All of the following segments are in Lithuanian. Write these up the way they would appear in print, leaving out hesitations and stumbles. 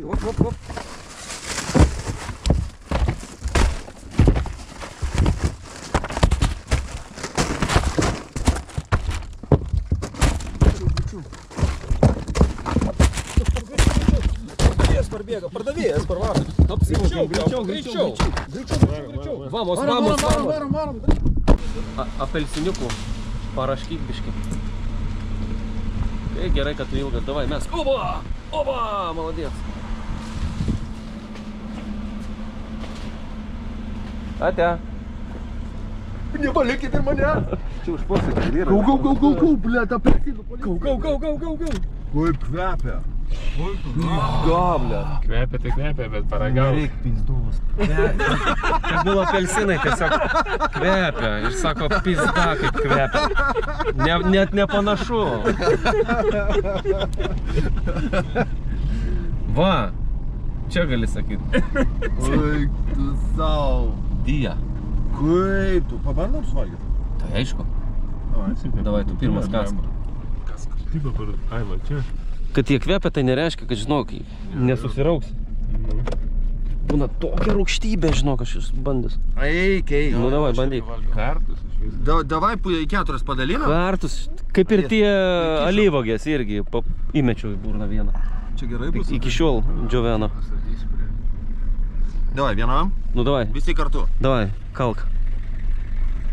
Op. Pardavėjas parvaro. Greičiau. Varom. Apelsiniukų paraškyk biškį. Gerai, kad tu ilgas. Davai, mes. Oba, молодец. Ate. Nepalikit ir mane. Čia užposite, vyrai. Gau, blėt, apelsinų policija. Gau. Kaip kvepia. Gablė. Kvepia, bet paragau. Nereik pizdos. Kad buvo apelsinai tiesiog kvepia. Ir sako, pizda kaip kvepia. Net nepanašu. Va, čia gali sakyti. Kaip tu savo. Dija. Kaip tu, pabandom suvalgyti? Tai aišku. Davai, tu pirmas kask. Tipo, ai, va, čia. Kad jie kvepia, tai nereiškia, kad, žinok, nesusirauks. Būna tokia rūgštybė, žinok, aš jūs bandęs. Eik. Nu, davai, bandyk. Kartus iš viso. Davai į 4 padalinam. Kartus, kaip ir tie alyvogės irgi įmečiau į burną vieną. Čia gerai bus. Iki šiol džioveno. Davai, vienam. Nu, davai. Visi kartu. Davai, kalk.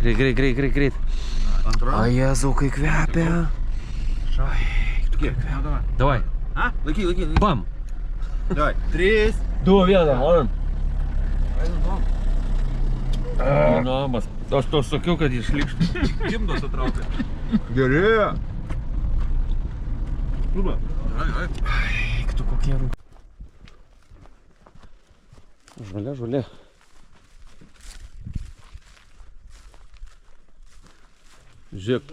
Greit. Antra. A, Jėzau, kai kvepia. Kiek? Davai. A? Laiky. Bam. Davai. 3. 2, 1, man. Namas. Aš to sakiau, kad jis šlikštų. Gimdo sutraukė. Gerai. Kluba. Eik tu kokie rūk. Žolė. Žiūrėk,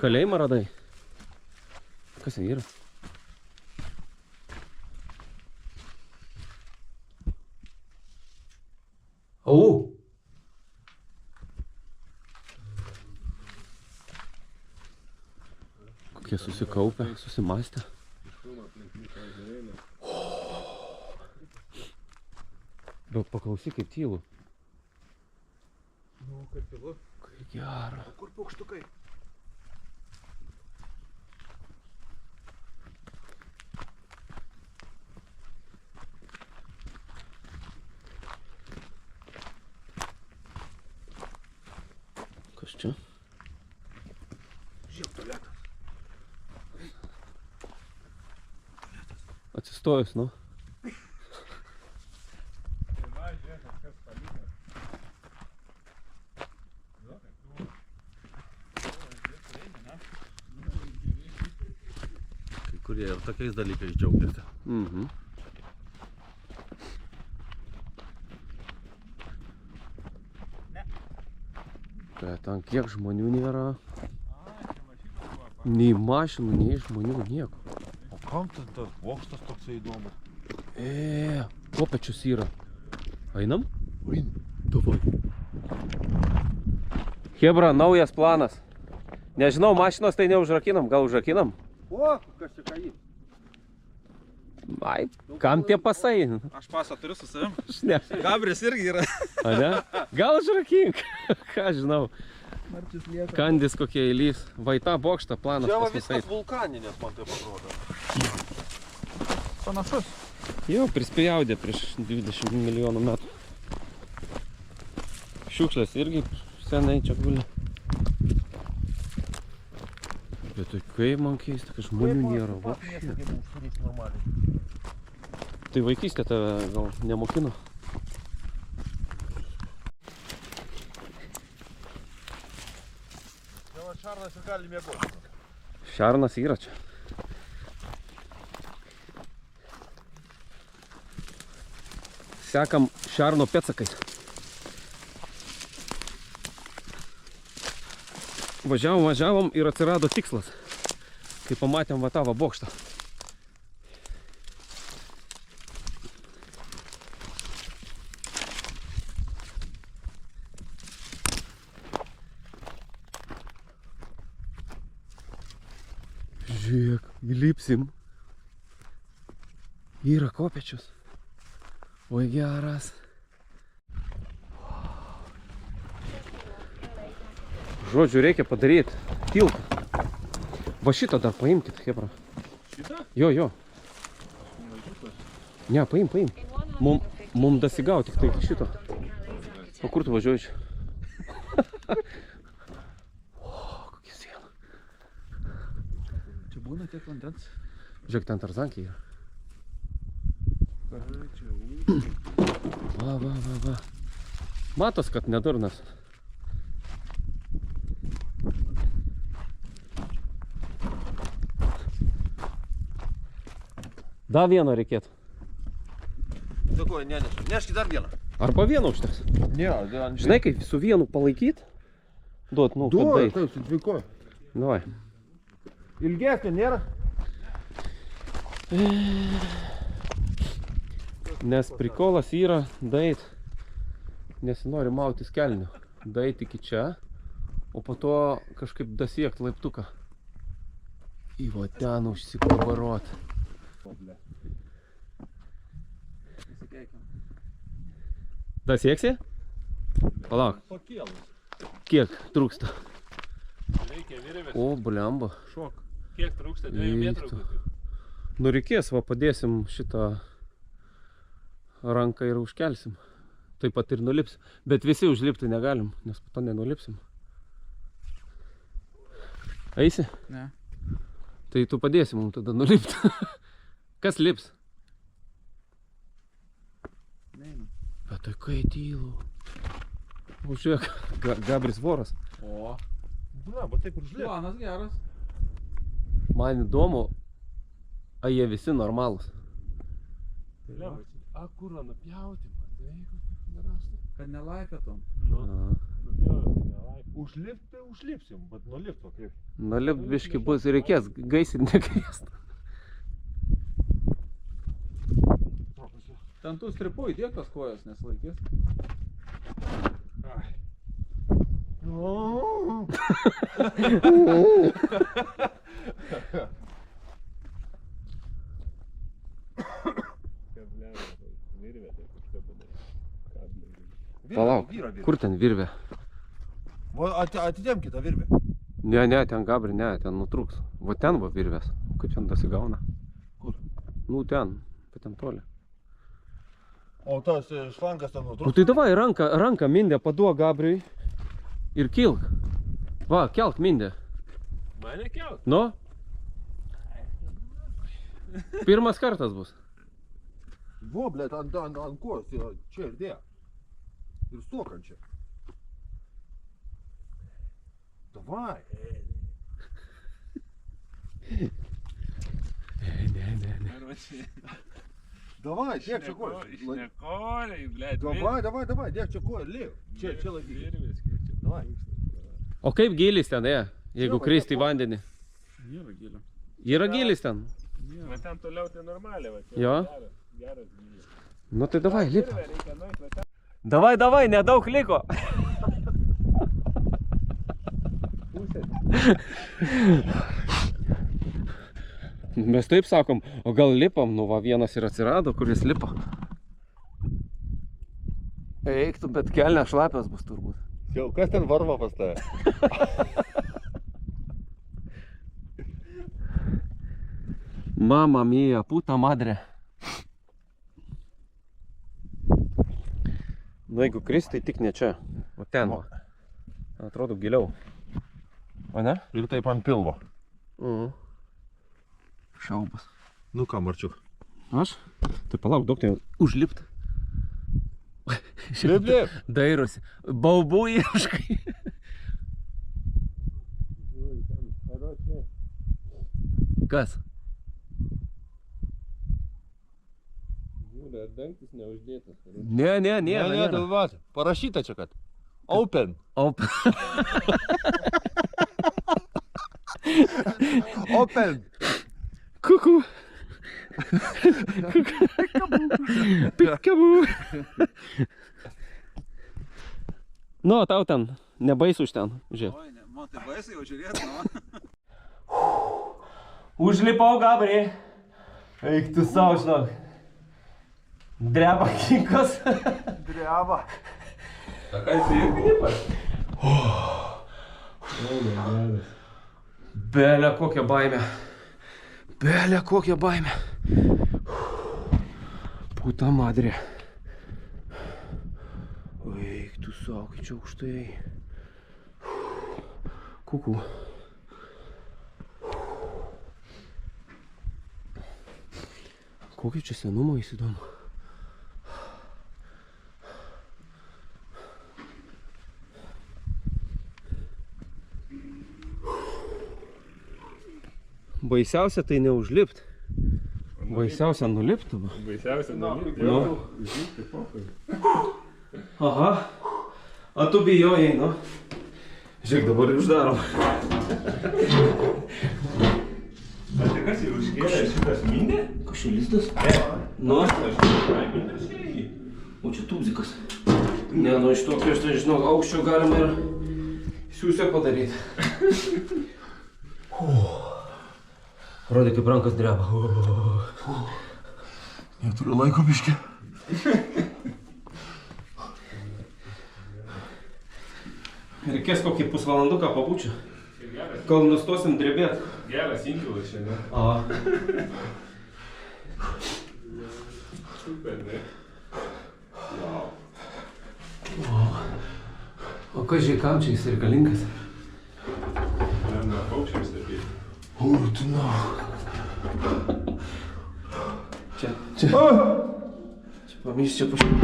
kalėjimą radai. Kas ten yra? Au! Kokie susikaupę, susimastę. Bet paklausyk, kaip tylu. Nu, kaip tylu. Kaip gera. Kur paukštukai? Kas čia? Žiūrėk, tualetas. Atsistojus, nu. Kai kurie ir tokiais dalykais džiaugiasi. Mhm. Ten kiek žmonių nėra. Nei mašinų, nei žmonių, nieko. O kam tas bokštas toksai įdomus? Kopėčius yra. Einam? Davai. Hebra, naujas planas. Nežinau, mašinos tai neužrakinam, gal užrakinam? O, kas čia ką jį? Ai, kam tie pasai? Aš pasą turiu su savim. Ne. Gabris irgi yra. A ne? Gal užrakink? Ką žinau. Kandis kokie eilys. Va į tą bokštą planas Čia va pas mus viskas eit. vulkaninės, man taip atrodo. Panašus. Jau prispjaudė prieš 20 milijonų metų. Šiukšlės irgi senai čia guli. Bet tai kaip man keista, kad žmonių nėra. Tai vaikystė tave gal nemokino? Šarnas ir gali miegoti. Šarnas yra čia. Sekam šarno pėdsakais. Važiavom ir atsirado tikslas, kai pamatėm va tavo bokštą. Žiūrėk, įlipsim. Yra kopėčius. Oi geras. Žodžiu, reikia padaryti tiltą. Va šitą dar paimkit, hebra. Šitą? Jo. Ne, paim. Mum dasigau tik tai šito. O kur tu važiuoji čia? Kokia siena. Čia būna tiek vandens. Žiūrėk, ten tarzankiai yra. Va. Matos, kad nedurnas. Dar vieną reikėtų. Dėkuoju, nenešu. Neški dar vieną. Arba vieną užteks. Ne, Žinai, kaip su vienu palaikyt? Duot, nu, kad daeit. taip, su dvikoju. Davai. Ilgesnė nėra? Nes prikolas yra daeit. Nesinori mautis kelnių. Daeit iki čia, o po to kažkaip dasiekt laiptuką. Į va ten užsikabarot. Dasieksi? Palauk. Pakėlus. Kiek trūksta? Reikia virvės. O, blemba. Šok. Kiek trūksta? 2 metrų. Nu reikės, va padėsim šitą ranką ir užkelsim. Taip pat ir nulipsim. Bet visi užlipti negalim, nes po to nenulipsim. Eisi? Ne. Tai tu padėsi mums tada nulipti. Kas lips? Neinu. Bet tai kai tylu. O žiūrėk, Gabris voras. O. Na, bet taip užlėp. Planas geras. Man įdomu, a jie visi normalūs. A, kur nupjauti, matai, kokia nerasta. Kad nelaipėtum. Nu, A. nupjauti, nelaip. Užlipt, tai užlipsim, bet nulipt, o kaip? Nulipt biški bus, reikės gaisit nekviest. Ten tų stripų įdėk tas kojas nesilaikys. Ai. Palauk, kur ten virvė? Atidėm kitą virvę. Ne, ten Gabri, ne, ten nutrūks. Va ten va virvės. Kaip ten dasigauna? Kur? Nu ten, bet ten toli. O tas šlangas ten Nu nutrūks. tai davai ranką Mindė paduok Gabriui ir kilk. Va, kelk Mindė. Mane kelt? Nu? Pirmas kartas bus. Vo, blėt, ant kojos, čia ir dėjo. Ir stok ant čia. Davai. Ne. Davai, dėk čia kojas. Šnekoliai, blėt. Davai, dėk čia koją, lėv. Čia laikyk. Virvės, kiek čia Davai. O kaip gilis ten, jeigu va, kristi į va. vandenį? Nėra gilio. Yra gilis ten? Bet ten toliau tai normaliai, va. Jo? Geras gylis. Nu tai davai, lip. Virvę reikia nueit, va ten. Davai, nedaug liko. Mes taip sakom, o gal lipam, nu va vienas ir atsirado, kuris lipa. Eik tu, bet kelne šlapios bus turbūt. Jau, kas ten varva pas tave? Mama mia, puta madre. Nu jeigu kristi, tai tik ne čia. O ten va. Atrodo giliau. O ne? Ir taip ant pilvo. Šaubas. Nu ką, Marčiuk. Aš? Tai palauk, daug tai užlipt. Lip. Dairosi. Baubų ieškai. Kas? Žiūrė, dangtis neuždėtas. Ne. Dalyvat. Parašyta čia, kad open. Open. Open. Kuku. Pikabu. Nu, tau ten, nebaisu iš ten, žiūrėk. Oi, ne, man tai baisiai jau žiūrėt, nu. Užlipau, Gabri. Eik tu savo, žinok. Dreba kinkas. Dreba. A ką jis irgi nepas? Belia kokią baimę. Belia kokią baimę. Puta madrė. Eik tu savo, kai čia aukštai. Kuku. Kokį čia senumo įsidomu. Baisiausia tai neužlipt. Baisiausia nulipt. Baisiausia nulipti. Nu. Užlipti pokai. Aha. A tu bijojai, nu. Žiūrėk, dabar ir uždarom. Tai kas jau užkėlė šitas mindė? Kašėlistas? Nu. O čia tūbzikas. Ne, nu iš tokio, aš žinau, aukščio galima ir siūsę padaryti. Rodė, kaip rankas dreba. Neturiu laiko biškį. Reikės kokį pusvalanduką pabūčiu. Kol nustosim drebėt. Geras inkilas šiandien. A. Super, ne? O kažkai kam čia jis reikalingas? Na, paukščiams stebėti. Urtina. Čia. Čia pamyš, čia paškai.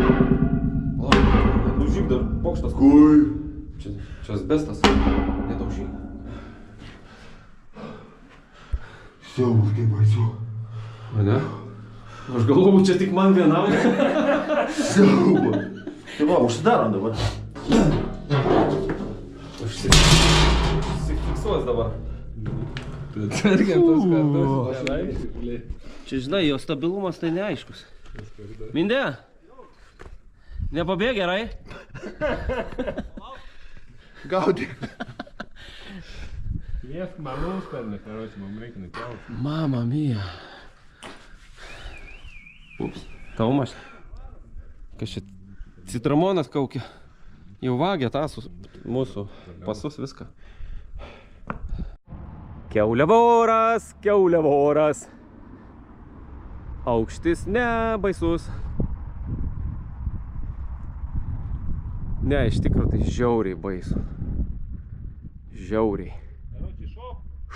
O, nedaužyk dar pokštas. Kui. Čia asbestas. Nedaužyk. Siaubas kaip baisu. O ne? Aš galvoju, čia tik man vienam. Siaubas. Tai va, užsidarom dabar. Užsifiksuos dabar. Tarkim tos kartus. Čia žinai, jo stabilumas tai neaiškus. Mindė? Nepabėg gerai? Gaudyk. Jiesk mamų sparnį, karoči, mums reikia nukelt. Mama mia. Ups. Tavo mašina. Kas čia? Citramonas kaukia. Jau vagė tasus mūsų pasus viską. Kiauliavoras, kiauliavoras. Aukštis nebaisus. Ne, iš tikrųjų tai žiauriai baisu. Žiauriai.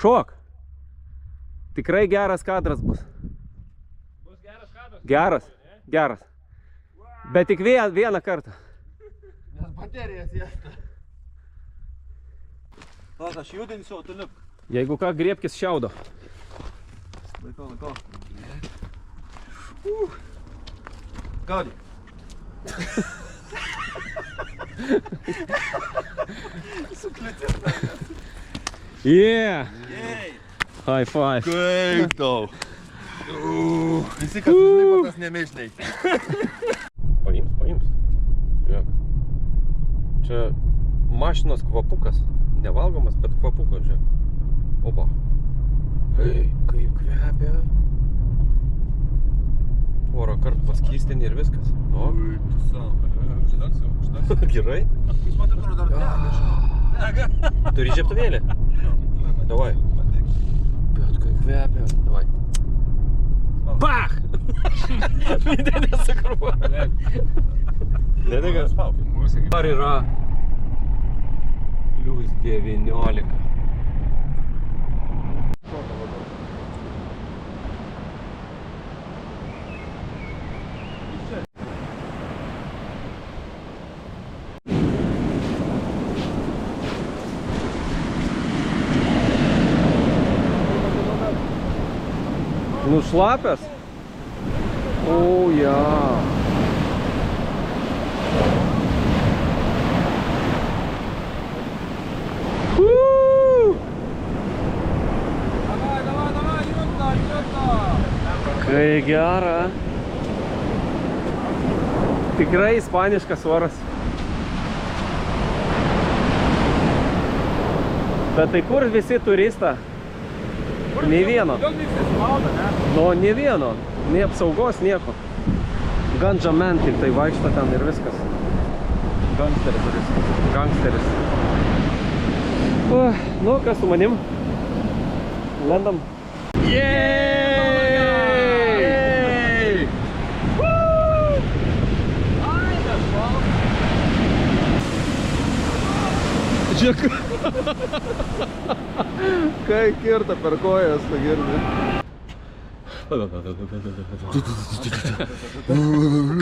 Šok. Tikrai geras kadras bus. Bus geras kadras? Geras, geras. Bet tik vieną kartą. Nes baterijas jėsta. Tada aš judinsiu, o tu lip. Jeigu ką, griebkis šiaudo. Laikau. Gaudyk. Sukliutis. Yeah! High five. Kaip tau? Visi, kas užlipo, tas nemėžniai. Paims. Žiūrėk. Čia mašinos kvapukas. Nevalgomas, bet kvapukas, žiūrėk. Oba. Hei, kaip kvepia. Porą kartų paskystinį ir viskas. Nu. Gerai. Jis man atrodo dar Turi žiebtuvėlį? Davai. Bet kaip kvepia. Davai. Bach! Mindė nesakruoja. Nedega. Ar yra plius 19. Nušlapęs? O, ja. Kai gera. Tikrai ispaniškas oras. Bet tai kur visi turista? Nei vieno. Nu, nei vieno. Nei apsaugos, nieko. Ganja man tik tai vaikšto ten ir viskas. Gangsteris. O, nu, kas su manim? Lendam. Yeeeey! Žiūrėk. Kai kirta per kojas, tu girdi.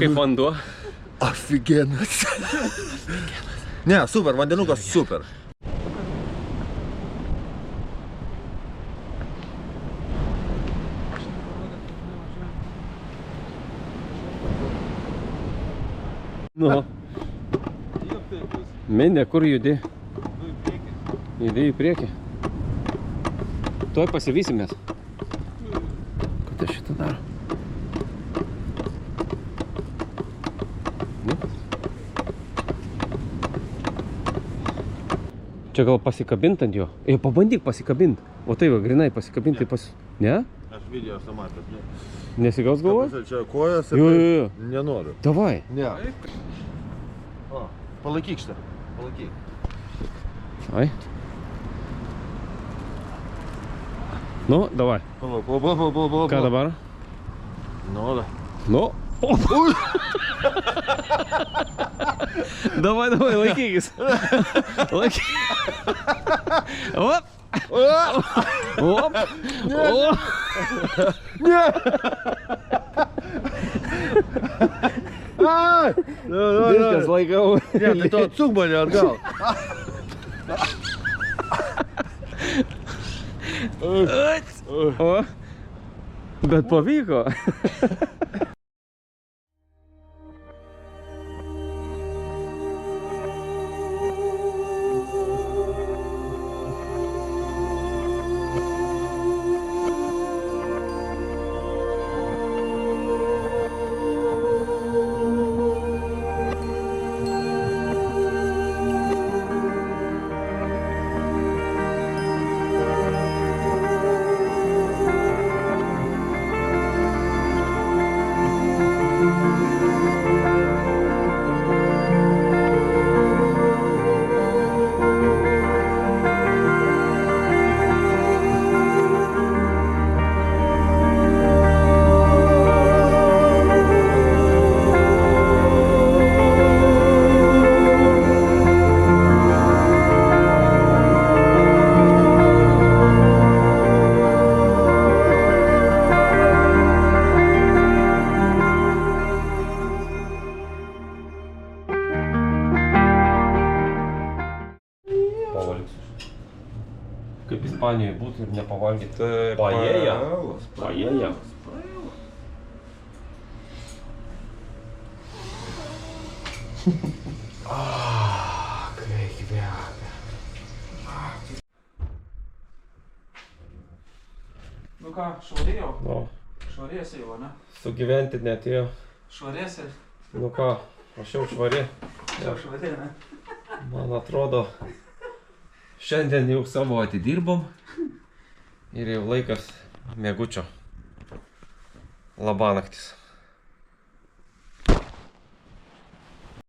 Kaip vanduo. Офигенnas. Ne, super, vandenukas super. Nu. Mindė, kur judi? Judi į priekį. Tuoj pasivysimės. Ką šitą daro? Čia gal pasikabint ant jo? Pabandyk pasikabint. O tai va, grinai pasikabinti pas... Ne? Aš video esu matęs. Nesigaus galvoj? Čia kojas ir Jo. nenoriu. Davai. Ne. O, palaikyk šitą. Palaikyk. Ai. Nu, davai. Palauk. Ką dabar? Nu, da. Nu. Davai, laikykis. Op. Op. Ne! Ai! Viskas laikau. Ne, tai tu atsuk mane atgal. O. Bet pavyko. Kaip Ispanijoje būtų ir nepavalgyti. Paella. Paella. Kaip kvepia. Nu ką, švarėjo? Nu, Švarėsi jau, ne? sugyventi netėjo. Švarėsi? Nu ką, aš jau švari. Jau švarė, ne? Man atrodo, šiandien jau savo atidirbom ir jau laikas miegučio. Labanaktis.